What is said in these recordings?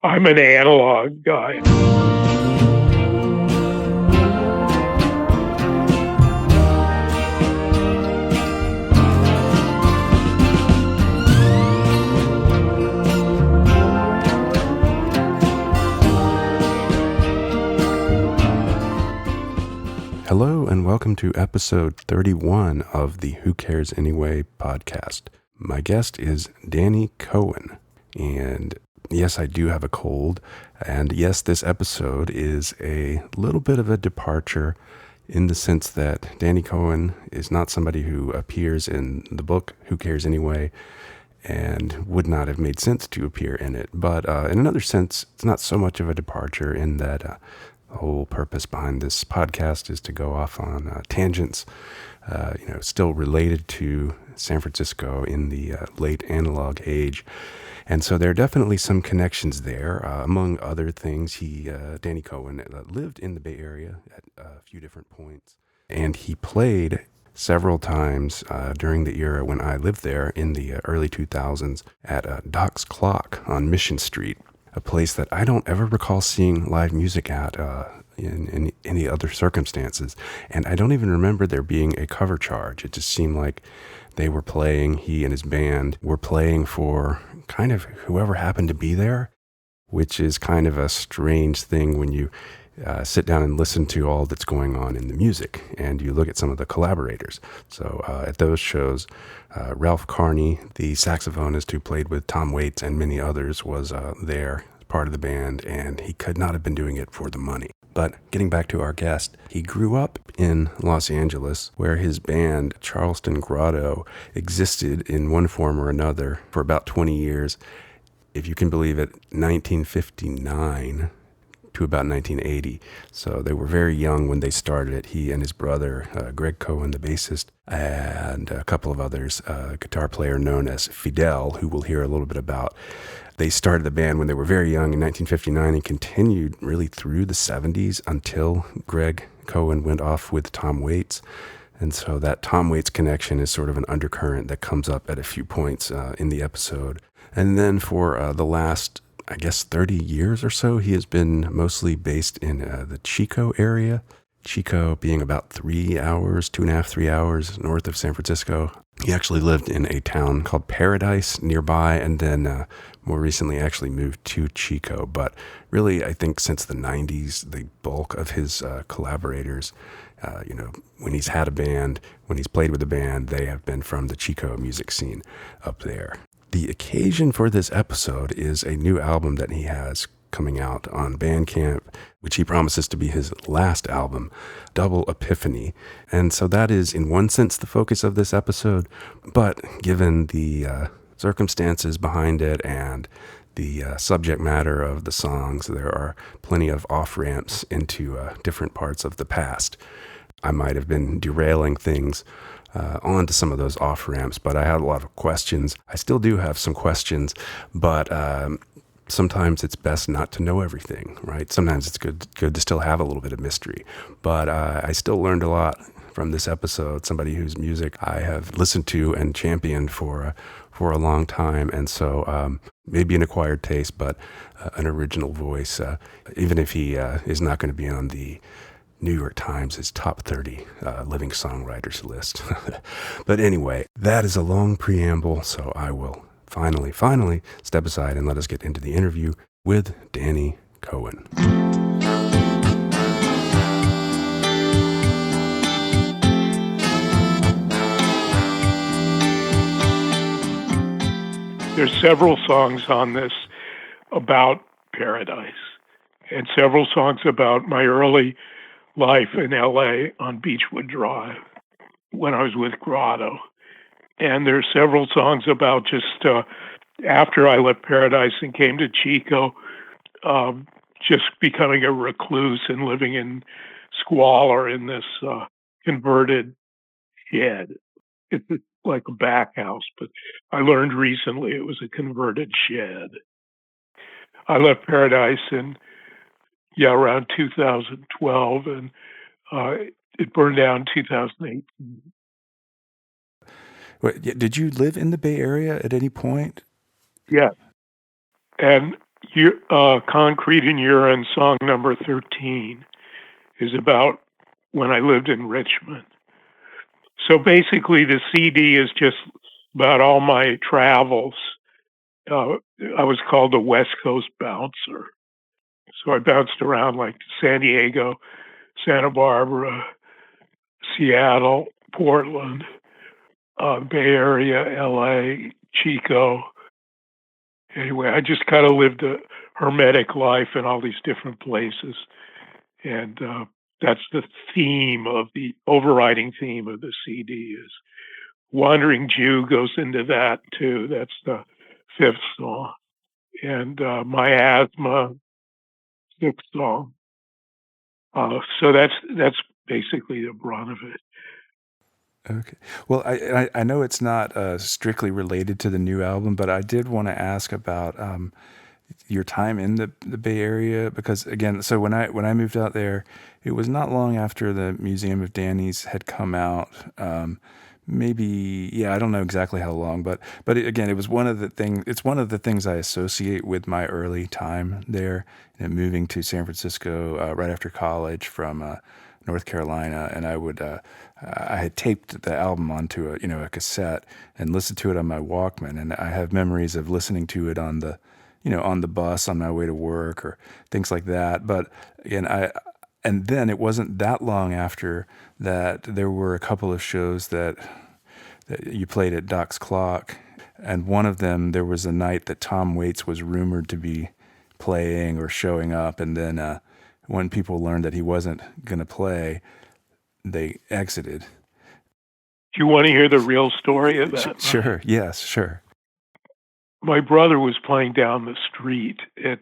I'm an analog guy. Hello and welcome to episode 31 of the Who Cares Anyway podcast. My guest is Danny Cohen, and yes, I do have a cold, and yes, this episode is a little bit of a departure in the sense that Danny Cohen is not somebody who appears in the book Who Cares Anyway and would not have made sense to appear in it. But in another sense, it's not so much of a departure in that the whole purpose behind this podcast is to go off on tangents, still related to San Francisco in the late analog age. And so there are definitely some connections there. Among other things, Danny Cohen, lived in the Bay Area at a few different points. And he played several times during the era when I lived there in the early 2000s at Doc's Clock on Mission Street, a place that I don't ever recall seeing live music at in any other circumstances. And I don't even remember there being a cover charge. It just seemed like they were playing, he and his band were playing for kind of whoever happened to be there, which is kind of a strange thing when you sit down and listen to all that's going on in the music and you look at some of the collaborators. So at those shows, Ralph Carney, the saxophonist who played with Tom Waits and many others, was there, part of the band, and he could not have been doing it for the money. But getting back to our guest, he grew up in Los Angeles, where his band, Charleston Grotto, existed in one form or another for about 20 years. If you can believe it, 1959 to about 1980. So they were very young when they started it. He and his brother, Greg Cohen, the bassist, and a couple of others, a guitar player known as Fidel, who we'll hear a little bit about. They started the band when they were very young in 1959 and continued really through the 70s until Greg Cohen went off with Tom Waits. And so that Tom Waits connection is sort of an undercurrent that comes up at a few points in the episode. And then for the last, 30 years or so, he has been mostly based in the Chico area. Chico being about 3 hours, 2.5, 3 hours north of San Francisco. He actually lived in a town called Paradise nearby, and then more recently actually moved to Chico. But really, I think since the 90s, the bulk of his collaborators, when he's had a band, when he's played with a band, they have been from the Chico music scene up there. The occasion for this episode is a new album that he has coming out on Bandcamp, which he promises to be his last album, Double Epiphany. And so that is, in one sense, the focus of this episode. But given the circumstances behind it and the subject matter of the songs, there are plenty of off-ramps into different parts of the past. I might have been derailing things onto some of those off-ramps, but I had a lot of questions. I still do have some questions, but sometimes it's best not to know everything, right? Sometimes it's good to still have a little bit of mystery. But I still learned a lot from this episode, somebody whose music I have listened to and championed for a long time. And so maybe an acquired taste, but an original voice, even if he is not going to be on the New York Times' top 30 living songwriters list. But anyway, that is a long preamble, so I will finally step aside and let us get into the interview with Danny Cohen. There's several songs on this about Paradise and several songs about my early life in LA on Beechwood Drive when I was with Grotto. And there's several songs about just after I left Paradise and came to Chico, just becoming a recluse and living in squalor in this converted shed. It's like a back house, but I learned recently it was a converted shed. I left Paradise in around 2012, and it burned down in 2018. Wait, did you live in the Bay Area at any point? Yeah. And Concrete and Urine, song number 13, is about when I lived in Richmond. So basically, the CD is just about all my travels. I was called the West Coast Bouncer. So I bounced around like San Diego, Santa Barbara, Seattle, Portland, Bay Area, LA, Chico. Anyway, I just kind of lived a hermetic life in all these different places. And that's the overriding theme of the CD is Wandering Jew goes into that too. That's the 5th song. And My Asthma, 6th song. So that's basically the brunt of it. Okay. Well, I know it's not strictly related to the new album, but I did want to ask about your time in the Bay Area, because again, so when I moved out there, it was not long after the Museum of Danny's had come out. Maybe, yeah, I don't know exactly how long, but again, it was one of the things. It's one of the things I associate with my early time there, moving to San Francisco right after college from North Carolina, and I had taped the album onto a cassette and listened to it on my Walkman, and I have memories of listening to it on the bus on my way to work or things like that. But again, and then it wasn't that long after that there were a couple of shows that you played at Doc's Clock, and one of them there was a night that Tom Waits was rumored to be playing or showing up, and then when people learned that he wasn't going to play, they exited. Do you want to hear the real story of that? Sure. Yes, sure. My brother was playing down the street at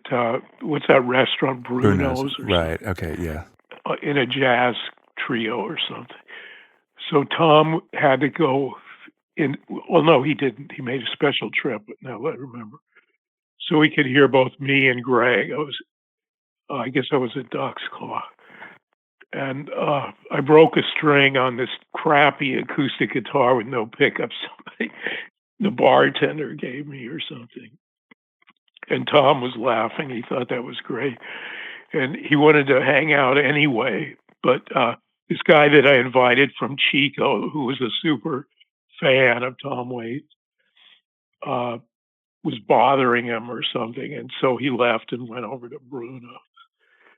what's that restaurant, Bruno's? Right. Okay. Yeah. In a jazz trio or something. So Tom had to go in. Well, no, he didn't. He made a special trip. But now I remember. So he could hear both me and Greg. I guess I was at Doc's Clock, and I broke a string on this crappy acoustic guitar with no pickup. The bartender gave me or something. And Tom was laughing. He thought that was great. And he wanted to hang out anyway. But this guy that I invited from Chico, who was a super fan of Tom Waits, was bothering him or something. And so he left and went over to Bruno.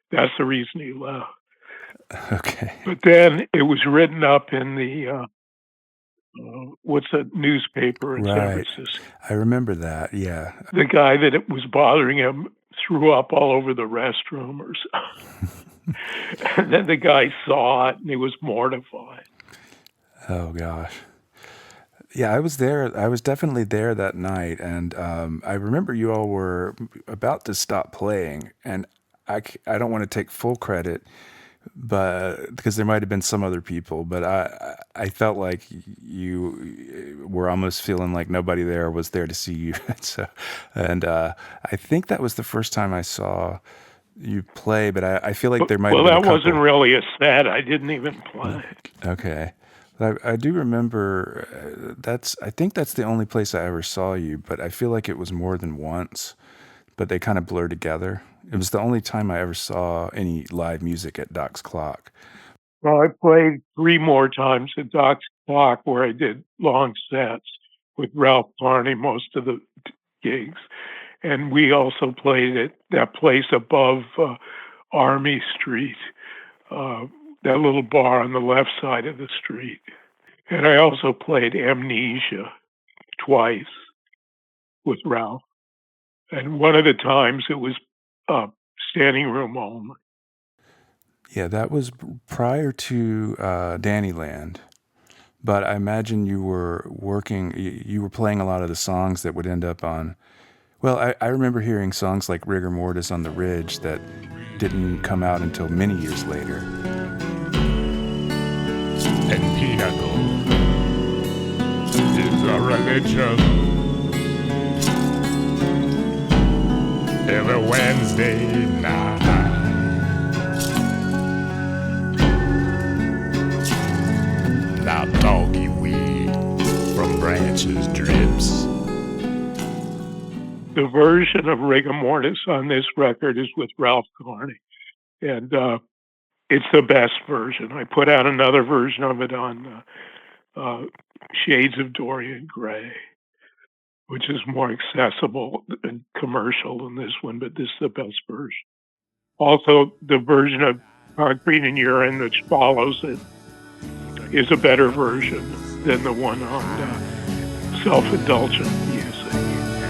That's the reason he left. Okay. But then it was written up in the what's that newspaper in San Francisco? I remember that, yeah. The guy that it was bothering him threw up all over the restroom or something. And then the guy saw it and he was mortified. Oh, gosh. Yeah, I was there. I was definitely there that night. And I remember you all were about to stop playing. And I don't want to take full credit, but because there might have been some other people, but I felt like you were almost feeling like nobody there was there to see you. I think that was the first time I saw you play, but I feel like there might have been a couple. Well, that wasn't really a set. I didn't even play. Okay. I do remember I think that's the only place I ever saw you, but I feel like it was more than once, but they kind of blur together. It was the only time I ever saw any live music at Doc's Clock. Well, I played 3 more times at Doc's Clock where I did long sets with Ralph Carney most of the gigs. And we also played at that place above Army Street, that little bar on the left side of the street. And I also played Amnesia twice with Ralph. And one of the times it was standing room only. Yeah, that was prior to Dannyland. But I imagine you were you were playing a lot of the songs that would end up on. Well, I remember hearing songs like Rigor Mortis on the Ridge that didn't come out until many years later. And piano is a religion. Every Wednesday night, now doggy weed from branches drips. the version of Rigor Mortis on this record is with Ralph Carney, and it's the best version. I put out another version of it on Shades of Dorian Gray, which is more accessible and commercial than this one, but this is the best version. Also, the version of Concrete and Urine, which follows it, is a better version than the one on Self-Indulgent Music.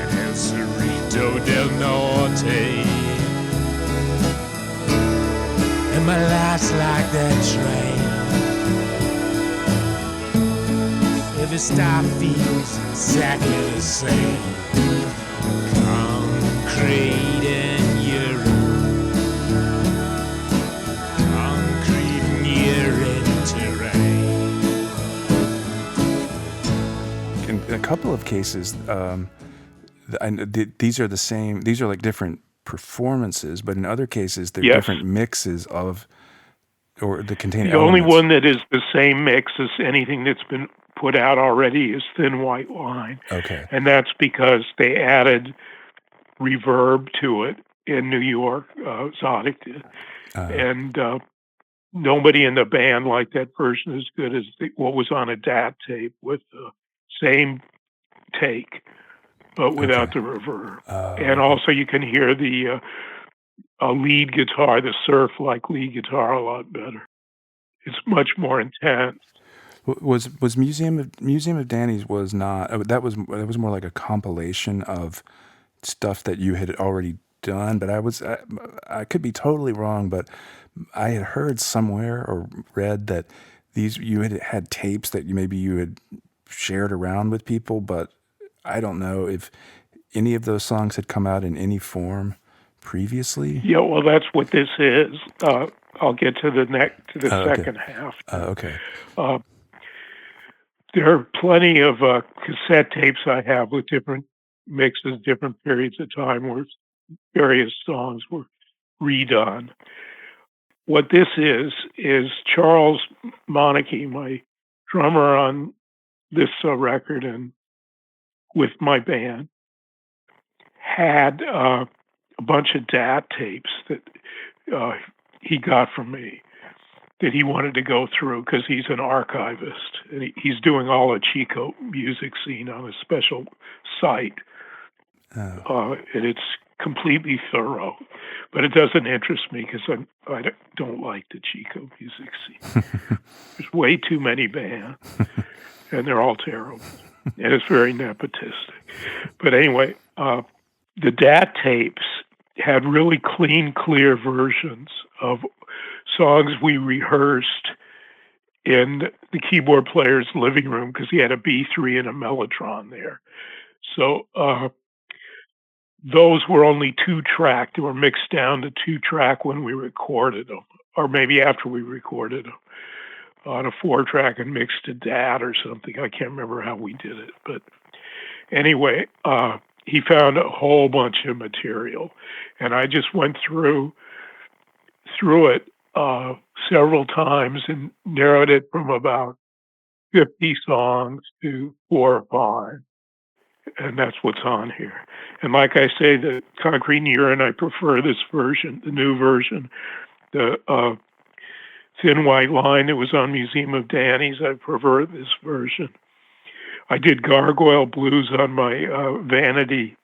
El Cerrito del Norte. And my life's like that train. Every stop feels exactly the same. Concrete and urine. Concrete and urine terrain. In a couple of cases, these are the same. These are like different performances, but in other cases, they're different mixes of, or the contain. The only one that is the same mix as anything that's been put out already is Thin White Line. Okay, and that's because they added reverb to it in New York. Tzadik did, and nobody in the band liked that version as good as what was on a DAT tape with the same take, but without the reverb. And also you can hear the lead guitar, the surf-like lead guitar, a lot better. It's much more intense. Was Museum of Danny's was not that was more like a compilation of stuff that you had already done, but I could be totally wrong, but I had heard somewhere or read that you had tapes that you had shared around with people, but I don't know if any of those songs had come out in any form previously. Yeah, well, that's what this is. I'll get to the second half. Okay. There are plenty of cassette tapes I have with different mixes, different periods of time where various songs were redone. What this is Charles Monarchy, my drummer on this record and with my band, had a bunch of DAT tapes that he got from me that he wanted to go through because he's an archivist and he's doing all the Chico music scene on a special site. And it's completely thorough, but it doesn't interest me because I don't like the Chico music scene. There's way too many bands and they're all terrible and it's very nepotistic. But anyway, the DAT tapes had really clean, clear versions of songs we rehearsed in the keyboard player's living room because he had a B3 and a Mellotron there. So those were only 2-track. They were mixed down to 2-track when we recorded them, or maybe after we recorded them on a 4-track and mixed to DAT or something. I can't remember how we did it. But anyway, he found a whole bunch of material, and I just went through it several times and narrowed it from about 50 songs to 4 or 5. And that's what's on here. And like I say, the Concrete and Urine, I prefer this version, the new version. The Thin White Line that was on Museum of Danny's, I prefer this version. I did Gargoyle Blues on my Vanity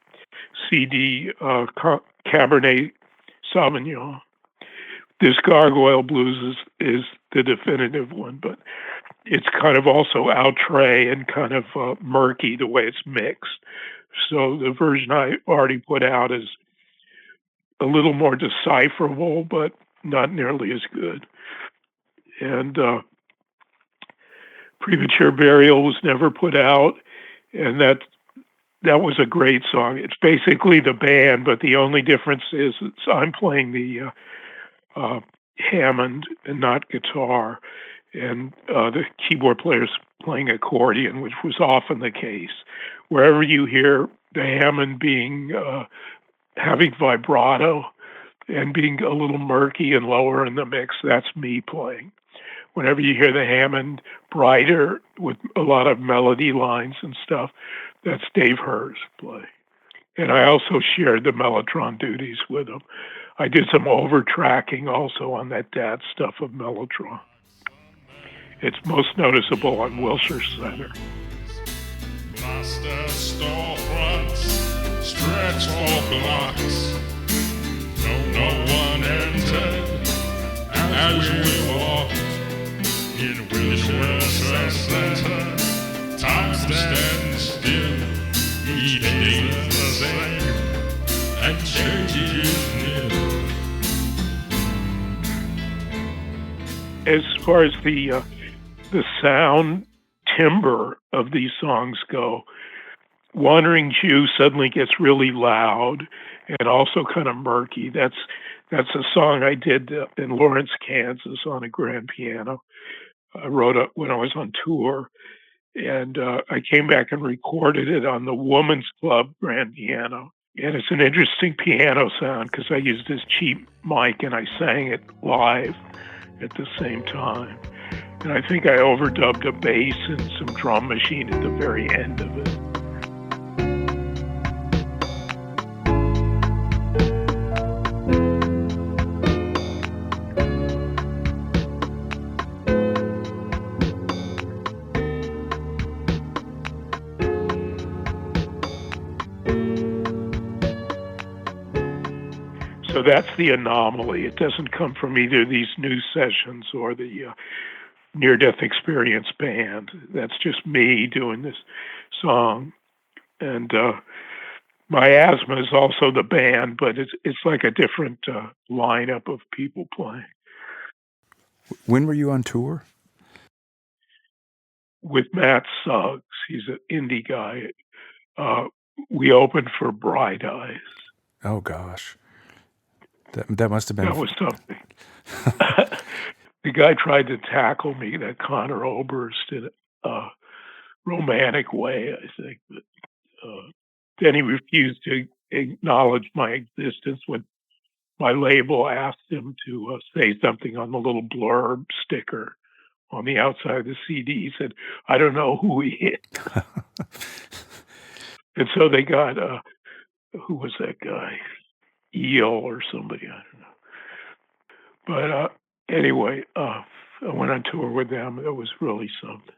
CD, Cabernet Sauvignon. This Gargoyle Blues is the definitive one, but it's kind of also outre and kind of murky the way it's mixed. So the version I already put out is a little more decipherable, but not nearly as good. And Premature Burial was never put out, and that was a great song. It's basically the band, but the only difference is I'm playing the Hammond and not guitar, and the keyboard player's playing accordion, which was often the case. Wherever you hear the Hammond being having vibrato and being a little murky and lower in the mix, that's me playing. Whenever you hear the Hammond brighter with a lot of melody lines and stuff, that's Dave Hurst playing. And I also shared the mellotron duties with him. I did some over-tracking also on that dad stuff of mellotron. It's most noticeable on Wilshire Center. Master storefronts stretch for blocks. No one entered as we walked. In Wilshire Center, time stands still. Each day is the same, and change is new. As far as the sound timbre of these songs go, Wandering Jew suddenly gets really loud and also kind of murky. That's a song I did in Lawrence, Kansas on a grand piano. I wrote it when I was on tour, and I came back and recorded it on the Woman's Club grand piano. And it's an interesting piano sound because I used this cheap mic and I sang it live at the same time. And I think I overdubbed a bass and some drum machine at the very end of it. So that's the anomaly. It doesn't come from either these new sessions or the near-death experience band. That's just me doing this song. And my asthma is also the band, but it's like a different lineup of people playing. When were you on tour? With Matt Suggs. He's an indie guy. We opened for Bright Eyes. Oh, gosh. That must have been... That was something. The guy tried to tackle me, that Connor Oberst, in a romantic way, I think. But then he refused to acknowledge my existence when my label asked him to say something on the little blurb sticker on the outside of the CD. He said, "I don't know who he is." And so they got, who was that guy? Eel or somebody, I don't know. But anyway, I went on tour with them. It was really something.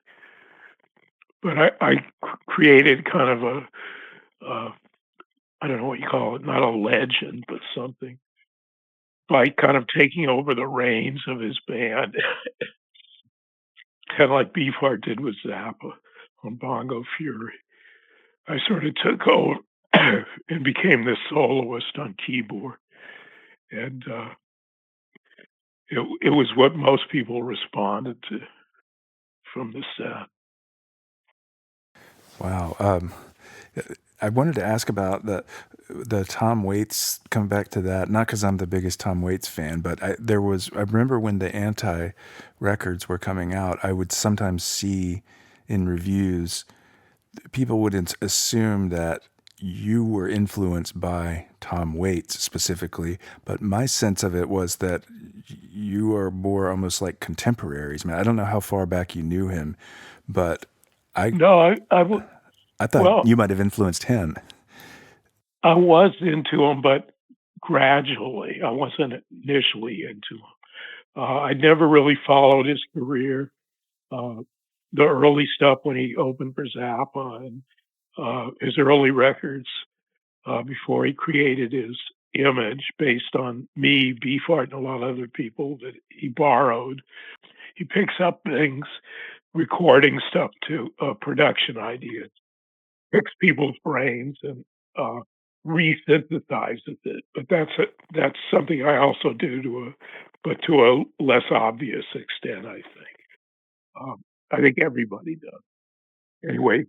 But I created kind of a, I don't know what you call it, not a legend, but something, by kind of taking over the reins of his band. Kind of like Beefheart did with Zappa on Bongo Fury. I sort of took over and became this soloist on keyboard. And it was what most people responded to from the set. Wow. I wanted to ask about the Tom Waits, coming back to that, not because I'm the biggest Tom Waits fan, but I remember when the Anti records were coming out, I would sometimes see in reviews, people would assume that you were influenced by Tom Waits specifically, but my sense of it was that you are more almost like contemporaries. Man, I don't know how far back you knew him, but I thought you might have influenced him. I was into him, but gradually. I wasn't initially into him. I never really followed his career. The early stuff when he opened for Zappa and his early records before he created his image based on me, Beefheart, and a lot of other people that he borrowed. He picks up things, recording stuff to production ideas, picks people's brains and resynthesizes it. But that's something I also do to a less obvious extent, I think. I think everybody does. Anyway,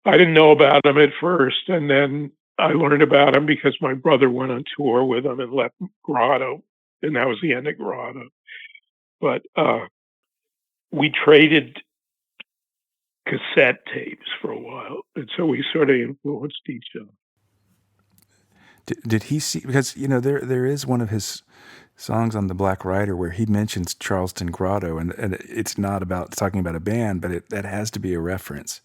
I didn't know about him at first, and then I learned about him because my brother went on tour with him and left Grotto, and that was the end of Grotto. But we traded cassette tapes for a while, and so we sort of influenced each other. Did he see, because there is one of his songs on the Black Rider where he mentions Charleston Grotto, and it's not about talking about a band, but that has to be a reference.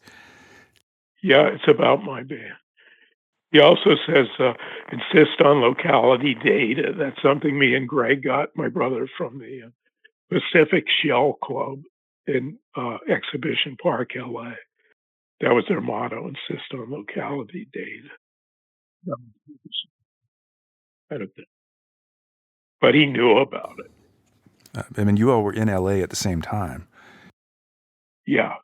Yeah, it's about my band. He also says, insist on locality data. That's something me and Greg got, my brother, from the Pacific Shell Club in Exhibition Park, LA. That was their motto, insist on locality data. I don't think. But he knew about it. I mean, you all were in LA at the same time. Yeah.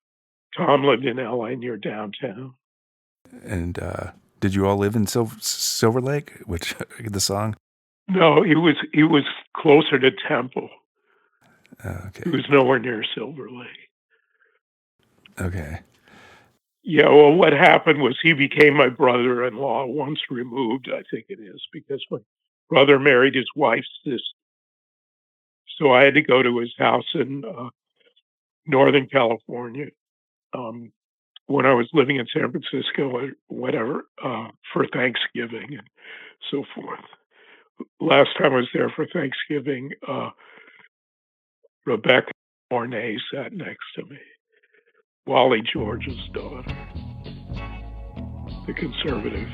Tom lived in LA near downtown. And did you all live in Silver Lake, which the song? No, he was closer to Temple. Okay. He was nowhere near Silver Lake. Okay. Yeah, well, what happened was he became my brother-in-law once removed, I think it is, because my brother married his wife's sister. So I had to go to his house in Northern California when I was living in San Francisco or whatever for Thanksgiving and so forth. Last time I was there for Thanksgiving, Rebecca Mornay sat next to me. Wally George's daughter, the conservative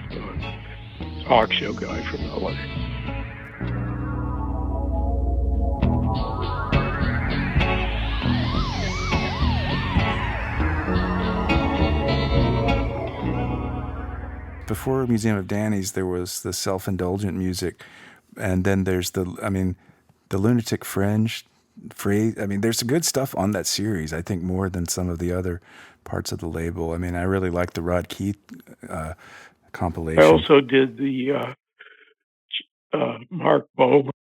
talk show guy from LA. Before Museum of Danny's, there was the self-indulgent music, and then there's the Lunatic Fringe. There's some good stuff on that series, I think, more than some of the other parts of the label. I mean, I really like the Rod Keith compilation. I also did the Mark Bowman.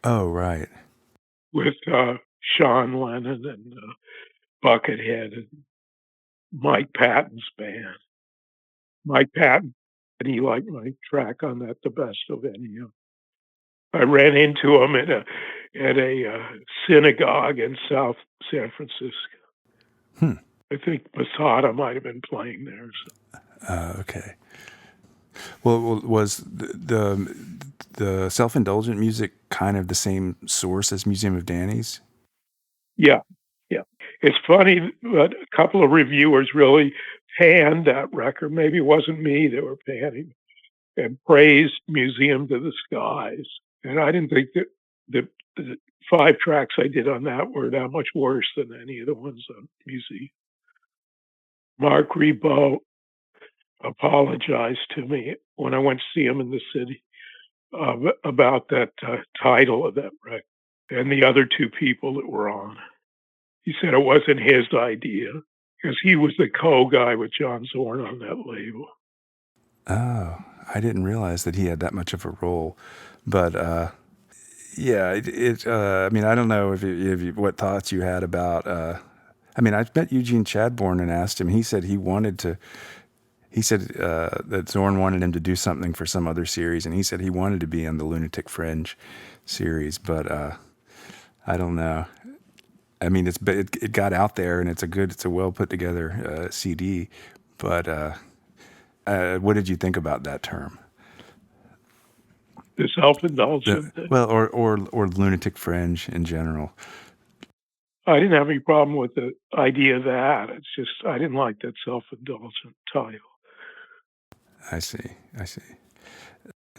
Oh, right. With Sean Lennon and Buckethead and Mike Patton's band. Mike Patton, and he liked my track on that the best of any. I ran into him at a synagogue in South San Francisco. I think Masada might have been playing there. So. Okay. Well, was the self-indulgent music kind of the same source as Museum of Danny's? Yeah. It's funny, but a couple of reviewers really panned that record. Maybe it wasn't me they were panning, and praised Museum to the Skies. And I didn't think that the 5 tracks I did on that were that much worse than any of the ones on Museum. Mark Ribot apologized to me when I went to see him in the city about that title of that record and the other 2 people that were on. He said it wasn't his idea because he was the co-guy with John Zorn on that label. Oh, I didn't realize that he had that much of a role. But yeah, I mean, I don't know if you what thoughts you had about. I mean, I met Eugene Chadbourne and asked him. He said he wanted to. He said that Zorn wanted him to do something for some other series, and he said he wanted to be on the Lunatic Fringe series. But I don't know. I mean, it got out there, and it's a well put together CD. But what did you think about that term? The self-indulgent. Or Lunatic Fringe in general. I didn't have any problem with the idea of that. It's just I didn't like that self-indulgent title. I see.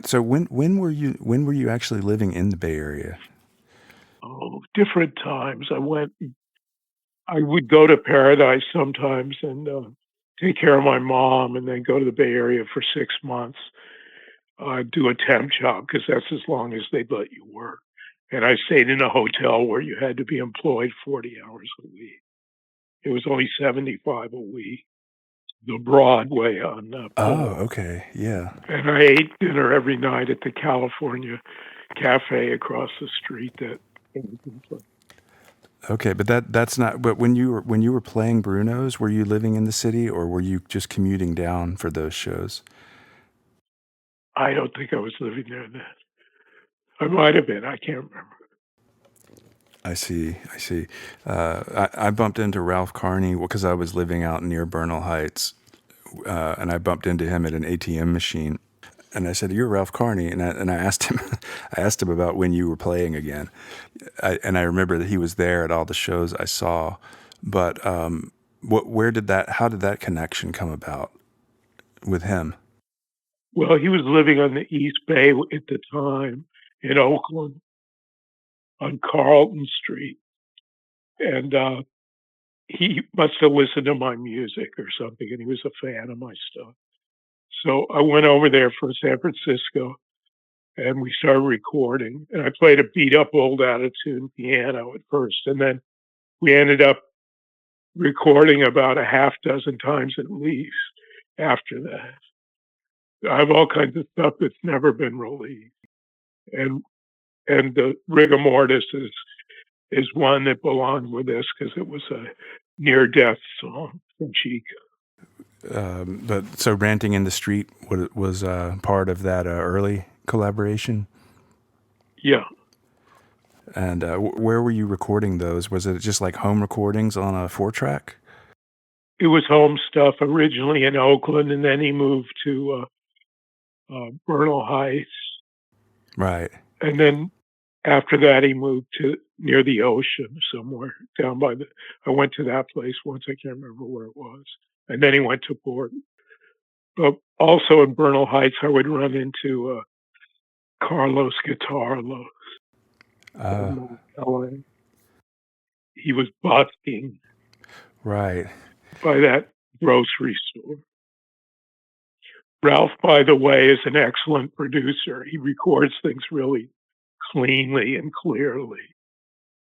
So when were you actually living in the Bay Area? Oh, different times. I would go to Paradise sometimes and take care of my mom, and then go to the Bay Area for 6 months. Do a temp job because that's as long as they'd let you work. And I stayed in a hotel where you had to be employed 40 hours a week. It was only $75 a week. The Broadway on Oh, okay, yeah. And I ate dinner every night at the California Cafe across the street. Okay, but that's not. But when you were playing Bruno's, were you living in the city or were you just commuting down for those shows? I don't think I was living there then. I might have been. I can't remember. I see. I bumped into Ralph Carney because I was living out near Bernal Heights, and I bumped into him at an ATM machine. And I said, "You're Ralph Carney," and I asked him about when you were playing again. I remember that he was there at all the shows I saw. But how did that connection come about with him? Well, he was living on the East Bay at the time in Oakland on Carlton Street. And he must have listened to my music or something, and he was a fan of my stuff. So I went over there for San Francisco, and we started recording. And I played a beat up old out-of-tune piano at first, and then we ended up recording about a half dozen times at least after that. I have all kinds of stuff that's never been released, and the rigor mortis is one that belonged with this because it was a near death song from Chico. But so Ranting in the Street was part of that early collaboration? Yeah. And where were you recording those? Was it just like home recordings on a 4-track? It was home stuff originally in Oakland, and then he moved to Bernal Heights. Right. And then after that, he moved to near the ocean somewhere down by I went to that place once. I can't remember where it was. And then he went to Portland. But also in Bernal Heights, I would run into Carlos Guitarlo from LA. He was busking right by that grocery store. Ralph, by the way, is an excellent producer. He records things really cleanly and clearly.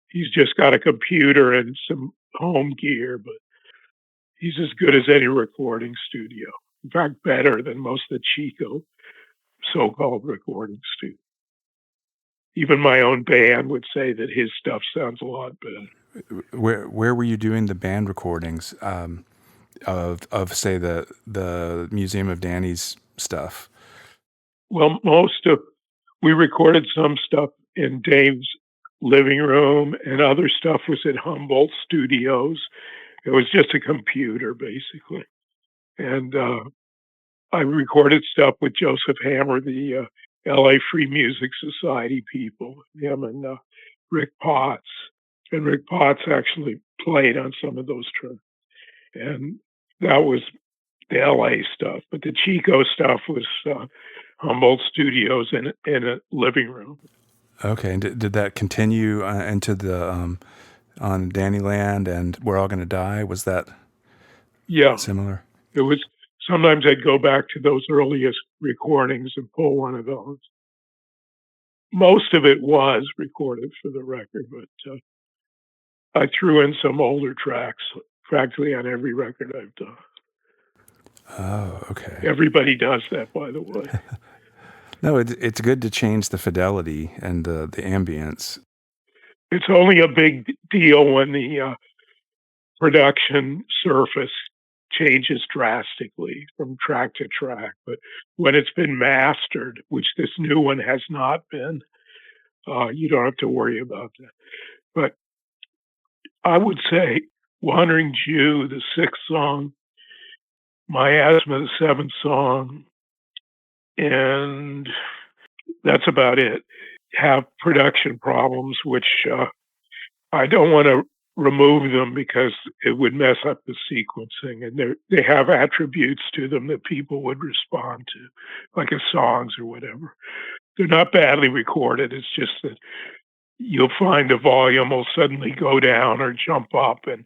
He's just got a computer and some home gear, but he's as good as any recording studio. In fact, better than most of the Chico so-called recording studios. Even my own band would say that his stuff sounds a lot better. Where were you doing the band recordings of say the Museum of Danny's stuff? Well, we recorded some stuff in Dave's living room, and other stuff was at Humboldt Studios. It was just a computer, basically. And I recorded stuff with Joseph Hammer, the LA Free Music Society people, him and Rick Potts. And Rick Potts actually played on some of those tracks. And that was the LA stuff. But the Chico stuff was Humboldt Studios in a living room. Okay. And did that continue into the on Dannyland and We're All Gonna Die? Was that similar? It was. Sometimes I'd go back to those earliest recordings and pull one of those. Most of it was recorded for the record, but I threw in some older tracks practically on every record I've done. Oh, okay. Everybody does that, by the way. No, it's good to change the fidelity and the ambience. It's only a big deal when the production surface changes drastically from track to track. But when it's been mastered, which this new one has not been, you don't have to worry about that. But I would say Wandering Jew, the 6th song, Miasma, the 7th song, and that's about it. Have production problems, which I don't want to remove them because it would mess up the sequencing, and they have attributes to them that people would respond to, like as songs or whatever. They're not badly recorded. It's just that you'll find the volume will suddenly go down or jump up, and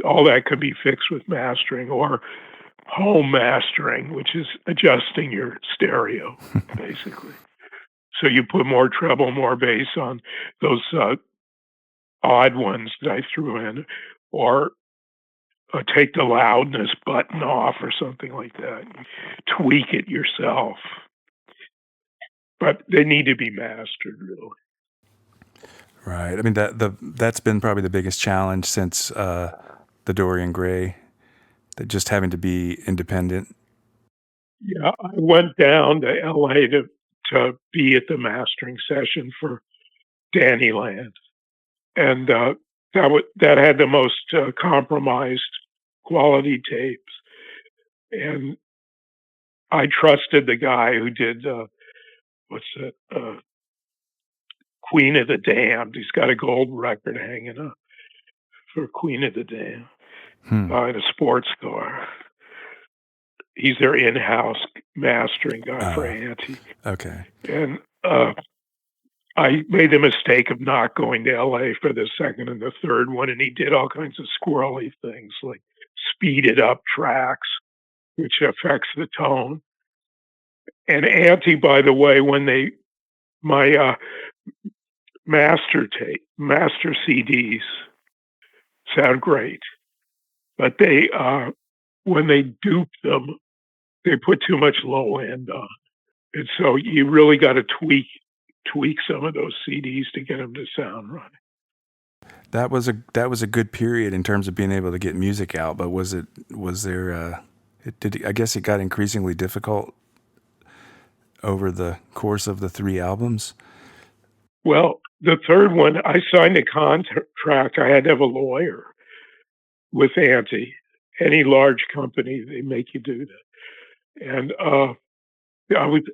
all that could be fixed with mastering or home mastering, which is adjusting your stereo, basically. So you put more treble, more bass on those odd ones that I threw in, or take the loudness button off or something like that. Tweak it yourself. But they need to be mastered, really. Right. I mean, that's been probably the biggest challenge since the Dorian Gray, that just having to be independent. Yeah, I went down to LA to be at the mastering session for Dannyland. And that had the most compromised quality tapes. And I trusted the guy who did, Queen of the Damned. He's got a gold record hanging up for Queen of the Damned in a sports car. He's their in-house mastering guy for Auntie. Okay. And I made the mistake of not going to LA for the second and the third one, and he did all kinds of squirrely things like speeded up tracks, which affects the tone. And Auntie, by the way, my master CDs sound great, but when they dupe them, they put too much low end on, and so you really got to tweak some of those CDs to get them to sound right. That was a good period in terms of being able to get music out, but I guess it got increasingly difficult over the course of the 3 albums? Well, the third one, I signed a contract. I had to have a lawyer with Auntie. Any large company, they make you do that. And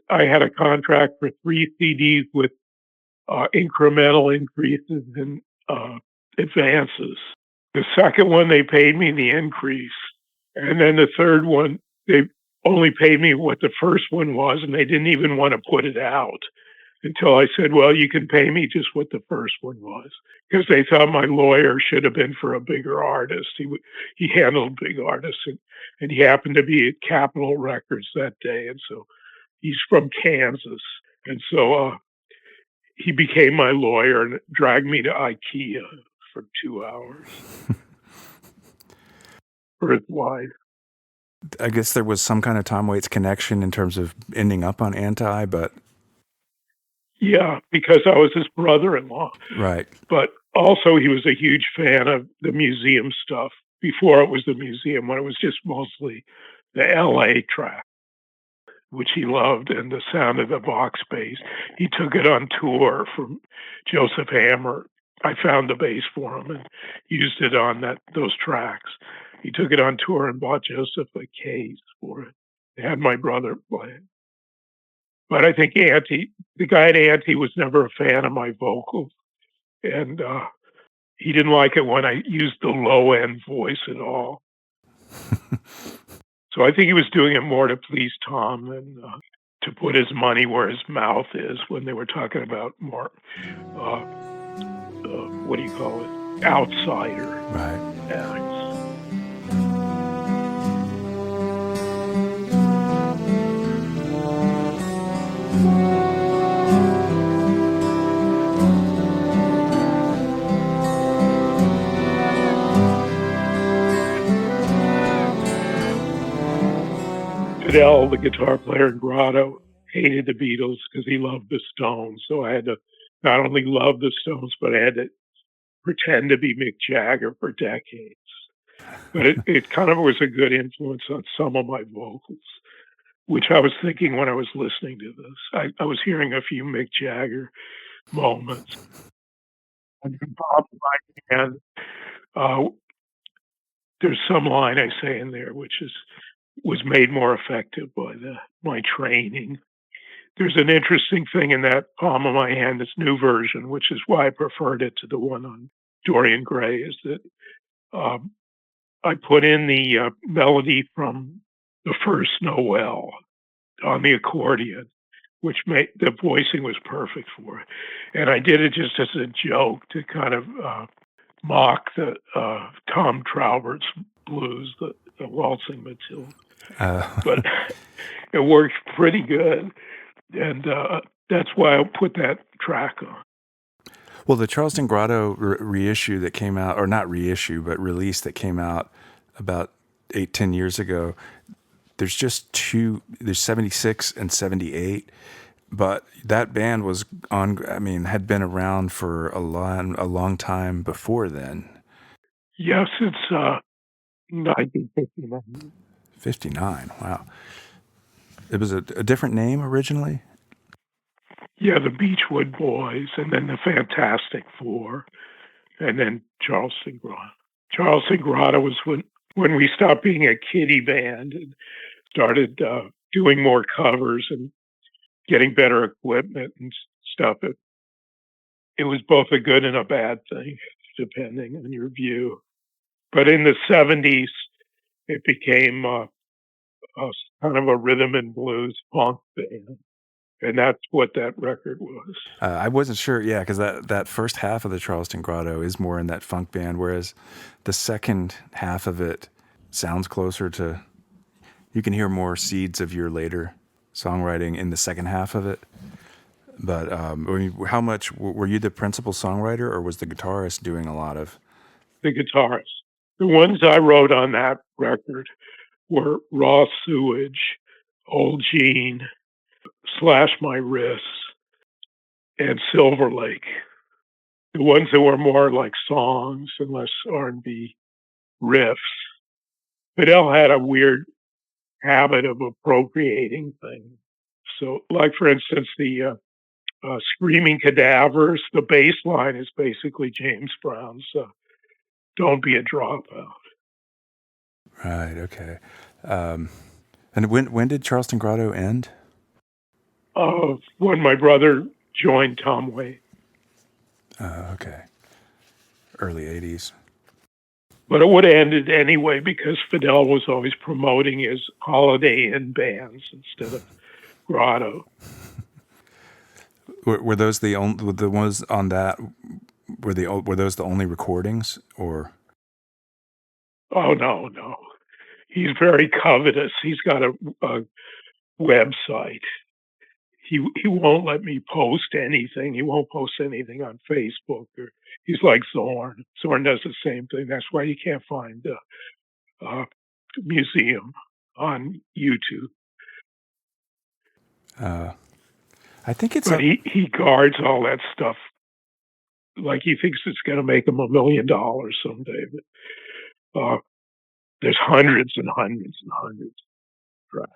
I had a contract for 3 CDs with incremental increases in advances. The second one, they paid me the increase. And then the third one, they only paid me what the first one was, and they didn't even want to put it out until I said, well, you can pay me just what the first one was. Because they thought my lawyer should have been for a bigger artist. He handled big artists, and he happened to be at Capitol Records that day. And so he's from Kansas. And so he became my lawyer and dragged me to IKEA for 2 hours for his wife. I guess there was some kind of Tom Waits connection in terms of ending up on Anti, but... Yeah, because I was his brother-in-law. Right. But also he was a huge fan of the museum stuff before it was the museum, when it was just mostly the LA track, which he loved, and the sound of the box bass. He took it on tour from Joseph Hammer. I found the bass for him and used it on those tracks. He took it on tour and bought Joseph a case for it. They had my brother play it. But I think the guy at Auntie was never a fan of my vocals. And he didn't like it when I used the low-end voice at all. So I think he was doing it more to please Tom than to put his money where his mouth is when they were talking about more, what do you call it, outsider acts. Fidel, the guitar player in Grotto, hated the Beatles because he loved the Stones. So I had to not only love the Stones, but I had to pretend to be Mick Jagger for decades. But it kind of was a good influence on some of my vocals, which I was thinking when I was listening to this. I was hearing a few Mick Jagger moments. And Bob Dylan, there's some line I say in there which was made more effective by my training. There's an interesting thing in that Palm of My Hand, this new version, which is why I preferred it to the one on Dorian Gray, is that I put in the melody from the first Noel on the accordion, which made the voicing was perfect for it. And I did it just as a joke to kind of mock the Tom Traubert's blues, the Waltzing Matilda. But it worked pretty good, and that's why I put that track on. Well, the Charleston Grotto reissue that came out, or not reissue, but release that came out about 8-10 years ago, there's just 2, there's 76 and 78, but that band had been around for a long time before then. Yes, it's 1959. 59, wow. It was a different name originally? Yeah, the Beechwood Boys, and then the Fantastic Four, and then Charleston Grotto. Charleston Grotto was when we stopped being a kiddie band and started doing more covers and getting better equipment and stuff. It was both a good and a bad thing, depending on your view. But in the 70s, it became kind of a rhythm and blues funk band. And that's what that record was. I wasn't sure, yeah, because that first half of the Charleston Grotto is more in that funk band, whereas the second half of it sounds closer to, you can hear more seeds of your later songwriting in the second half of it. But how much, were you the principal songwriter, or was the guitarist doing a lot of? The guitarist. The ones I wrote on that record were Raw Sewage, Old Gene, Slash My Wrists, and Silver Lake. The ones that were more like songs and less R&B riffs. Fidel had a weird habit of appropriating things. So, like for instance, the Screaming Cadavers, the bass line is basically James Brown's Don't Be a Dropout. Right, okay. And when did Charleston Grotto end? When my brother joined Tom Waits. Okay. Early 80s. But it would have ended anyway because Fidel was always promoting his Holiday Inn bands instead of Grotto. Were those the ones on that? Were those the only recordings, or? Oh no. He's very covetous. He's got a website. He won't let me post anything. He won't post anything on Facebook. He's like Zorn. Zorn does the same thing. That's why you can't find the museum on YouTube. I think it's. But he guards all that stuff like he thinks it's going to make him $1 million someday. But there's hundreds and hundreds and hundreds of tracks.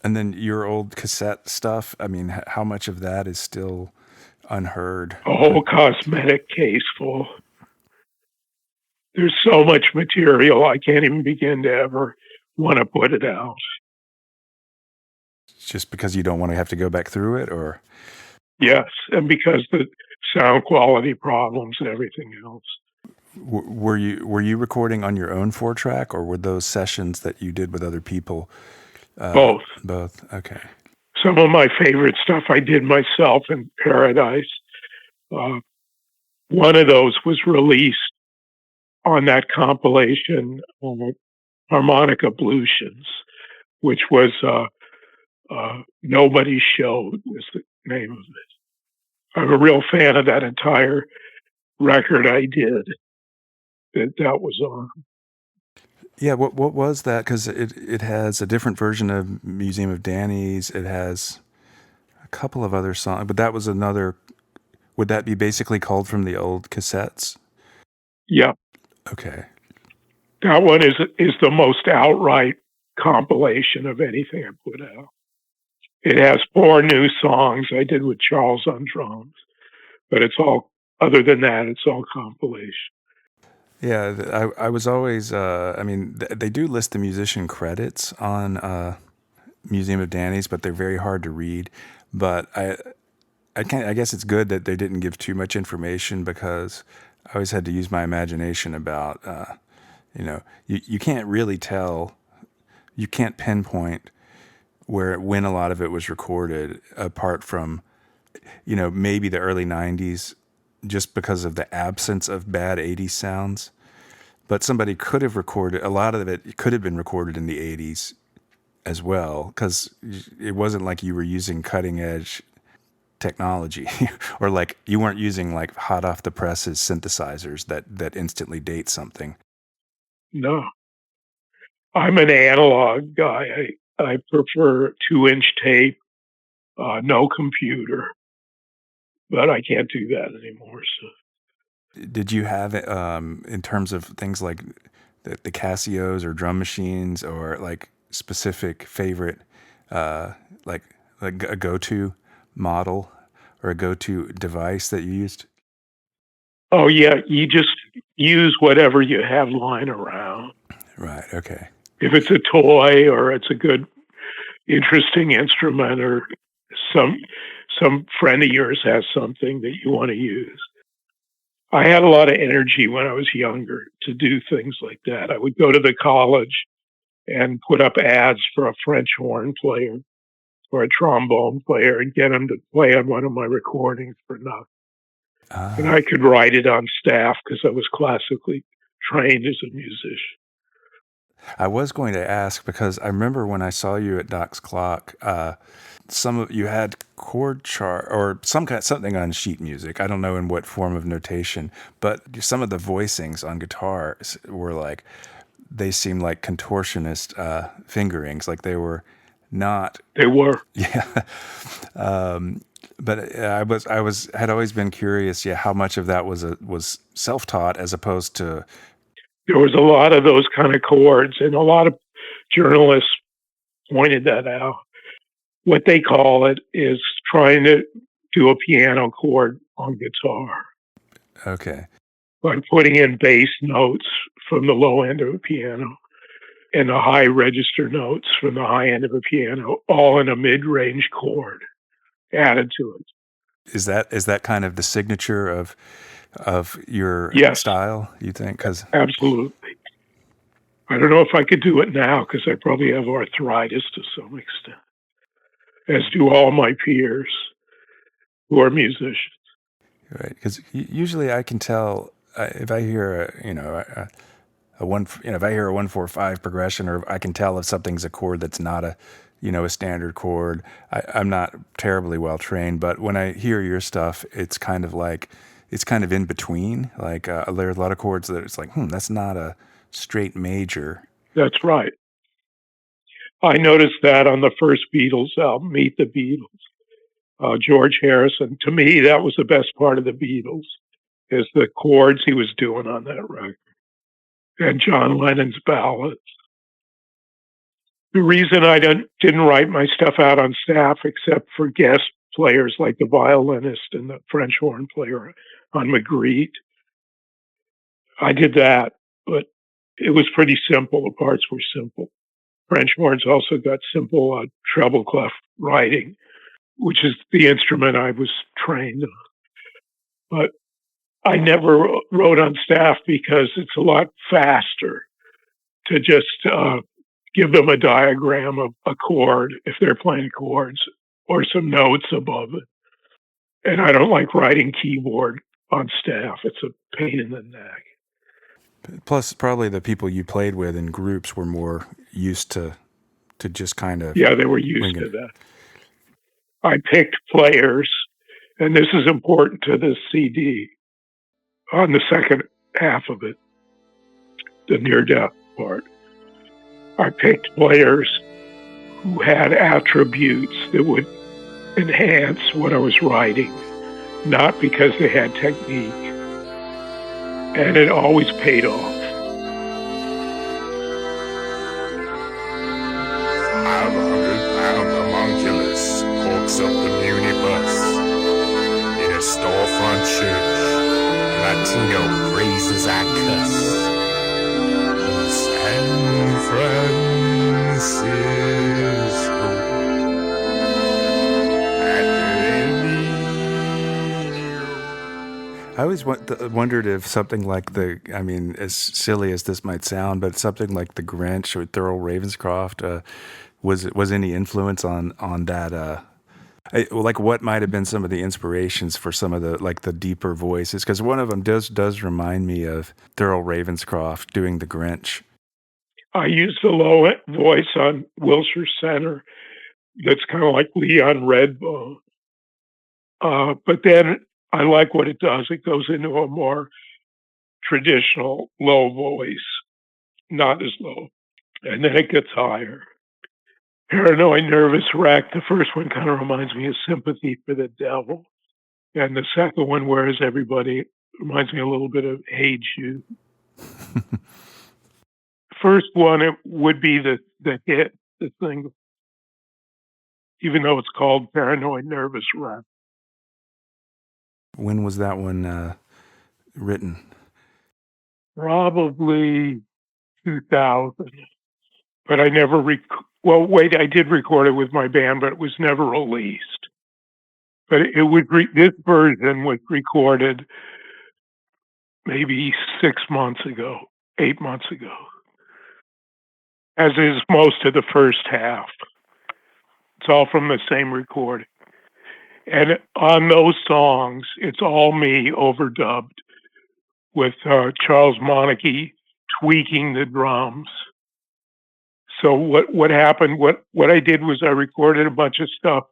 And then your old cassette stuff, I mean, how much of that is still unheard? A whole cosmetic case full. There's so much material, I can't even begin to ever want to put it out. Just because you don't want to have to go back through it, or? Yes, and because the sound quality problems and everything else. Were you recording on your own 4-track, or were those sessions that you did with other people? Both. Both, okay. Some of my favorite stuff I did myself in Paradise. One of those was released on that compilation, Harmonica Blutions, which was Nobody's Show is the name of it. I'm a real fan of that entire record I did that was on. Yeah, what was that? Because it has a different version of Museum of Danny's. It has a couple of other songs, but that was another. Would that be basically called from the old cassettes? Yeah. Okay. That one is the most outright compilation of anything I put out. It has 4 new songs I did with Charles on drums, but it's all, other than that, it's all compilation. Yeah, I was always, I mean, they do list the musician credits on Museum of Danny's, but they're very hard to read. But I guess it's good that they didn't give too much information, because I always had to use my imagination about, you can't really tell, you can't pinpoint when a lot of it was recorded, apart from, maybe the early 90s, just because of the absence of bad 80s sounds. But somebody could have recorded, a lot of it could have been recorded in the 80s as well, because it wasn't like you were using cutting edge technology or like you weren't using like hot off the presses synthesizers that instantly date something. No. I'm an analog guy. I prefer 2-inch tape, no computer, but I can't do that anymore. So, did you have in terms of things like the Casios or drum machines, or like specific favorite, like a go-to model or a go-to device that you used? Oh yeah, you just use whatever you have lying around. Right. Okay. If it's a toy or it's a good, interesting instrument, or some friend of yours has something that you want to use. I had a lot of energy when I was younger to do things like that. I would go to the college and put up ads for a French horn player or a trombone player and get them to play on one of my recordings for nothing. And I could write it on staff because I was classically trained as a musician. I was going to ask because I remember when I saw you at Doc's Clock, you had chord chart or something on sheet music. I don't know in what form of notation, but some of the voicings on guitar were like, they seemed like contortionist fingerings, like they were not. They were. Yeah. But had always been curious, how much of that was self-taught as opposed to. There was a lot of those kind of chords, and a lot of journalists pointed that out. What they call it is trying to do a piano chord on guitar. Okay. By putting in bass notes from the low end of a piano and the high register notes from the high end of a piano, all in a mid-range chord added to it. Is that kind of the signature of your style, you think? Absolutely. I don't know if I could do it now because I probably have arthritis to some extent, as do all my peers who are musicians. Right, because usually I can tell if I hear a 1-4-5 progression, or I can tell if something's a chord that's not a standard chord. I'm not terribly well trained, but when I hear your stuff, it's kind of in between. Like there are a lot of chords that it's like, that's not a straight major. That's right. I noticed that on the first Beatles album, Meet the Beatles. George Harrison, to me, that was the best part of the Beatles, is the chords he was doing on that record. And John Lennon's ballads. The reason I didn't write my stuff out on staff, except for guest players like the violinist and the French horn player on Magritte, I did that, but it was pretty simple. The parts were simple. French horns also got simple treble clef writing, which is the instrument I was trained on. But I never wrote on staff because it's a lot faster to just give them a diagram of a chord if they're playing chords or some notes above it. And I don't like writing keyboard on staff. It's a pain in the neck. Plus, probably the people you played with in groups were more used to just kind of. Yeah, they were used to that. I picked players, and this is important to this CD, on the second half of it, the near-death part. I picked players who had attributes that would enhance what I was writing, not because they had technique. And it always paid off. Our 100-pound homunculus hawks up the muni bus. In a storefront church, Latino praises I cuss. In San Francisco. I always wondered if something like as silly as this might sound, but something like The Grinch or Thurl Ravenscroft, was any influence on that? Like what might have been some of the inspirations for some of the deeper voices? Because one of them does remind me of Thurl Ravenscroft doing The Grinch. I used the low voice on Wilshire Center. That's kind of like Leon Redbone. But then I like what it does. It goes into a more traditional low voice, not as low. And then it gets higher. Paranoid Nervous Wreck, the first one kind of reminds me of Sympathy for the Devil. And the second one, Where's Everybody, reminds me a little bit of Hey Jude. First one, it would be the hit, the thing, even though it's called Paranoid Nervous Wreck. When was that one written? Probably 2000. But I never I did record it with my band, but it was never released. But this version was recorded maybe 8 months ago. as is most of the first half. It's all from the same recording. And on those songs, it's all me overdubbed with Charles Monarchy tweaking the drums. So what happened, what I did was I recorded a bunch of stuff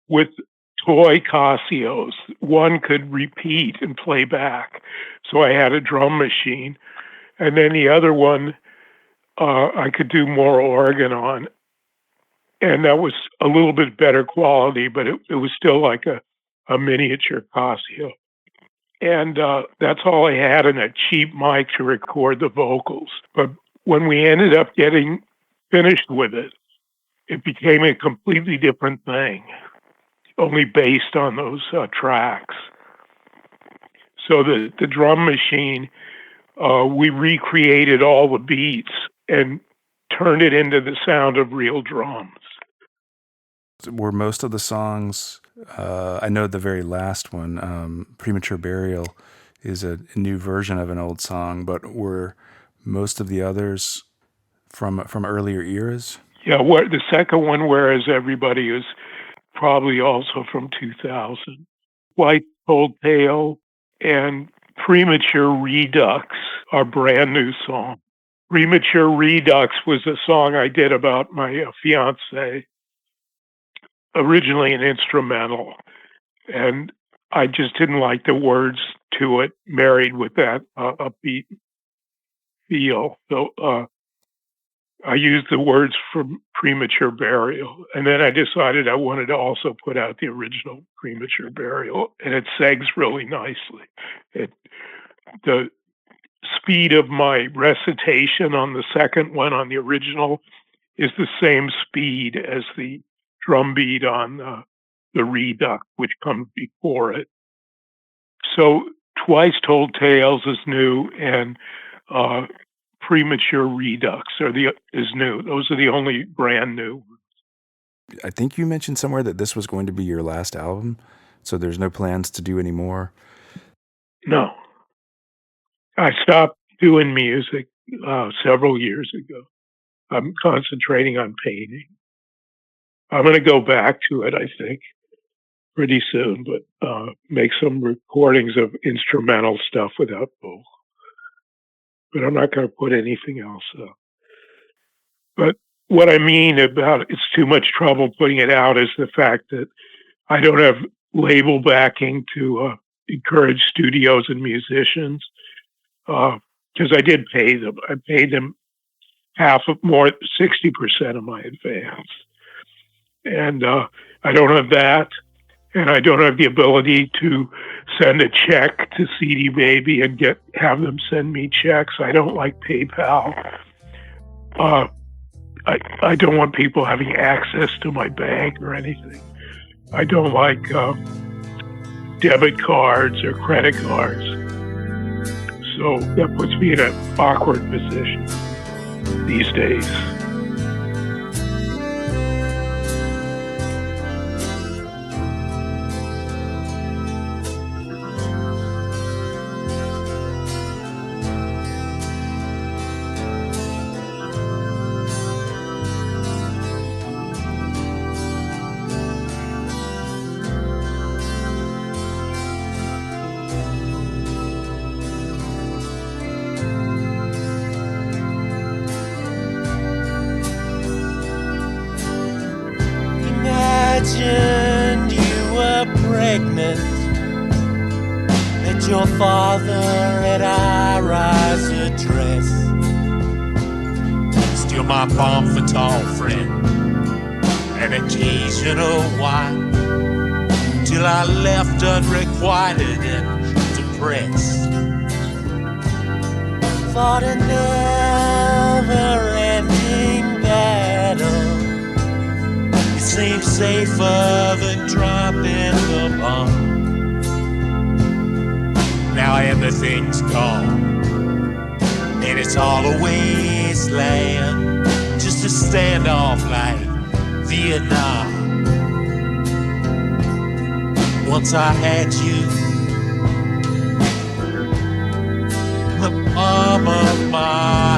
with toy Casios. One could repeat and play back. So I had a drum machine. And then the other one, I could do more organ on. And that was a little bit better quality, but it was still like a miniature Casio. And that's all I had, and a cheap mic to record the vocals. But when we ended up getting finished with it, it became a completely different thing, only based on those tracks. So the drum machine, we recreated all the beats and turned it into the sound of real drums. Were most of the songs, I know the very last one, Premature Burial, is a new version of an old song, but were most of the others from earlier eras? Yeah, the second one, Whereas Everybody, is probably also from 2000. White Cold Tale and Premature Redux are brand new songs. Premature Redux was a song I did about my fiance, originally an instrumental, and I just didn't like the words to it, married with that upbeat feel. So I used the words from Premature Burial, and then I decided I wanted to also put out the original Premature Burial, and it segs really nicely. The speed of my recitation on the second one, on the original, is the same speed as the drum beat on the Redux, which comes before it. So Twice Told Tales is new, and Premature Redux is new. Those are the only brand new. I think you mentioned somewhere that this was going to be your last album, so there's no plans to do any more? No. I stopped doing music several years ago. I'm concentrating on painting. I'm going to go back to it, I think, pretty soon, but make some recordings of instrumental stuff without vocal. But I'm not going to put anything else up. But what I mean about it's too much trouble putting it out is the fact that I don't have label backing to encourage studios and musicians, because I did pay them. I paid them 60% of my advance. And I don't have that. And I don't have the ability to send a check to CD Baby and have them send me checks. I don't like PayPal. I don't want people having access to my bank or anything. I don't like debit cards or credit cards. So that puts me in an awkward position these days. Imagine you were pregnant, that your father read our eyes address. Still my femme fatale friend, an occasional wife, till I left unrequited and depressed. Fought a never-ending battle. It seems safer than dropping the bomb. Now everything's gone, and it's all a wasteland, just a standoff like Vietnam. Once I had you, the palm of my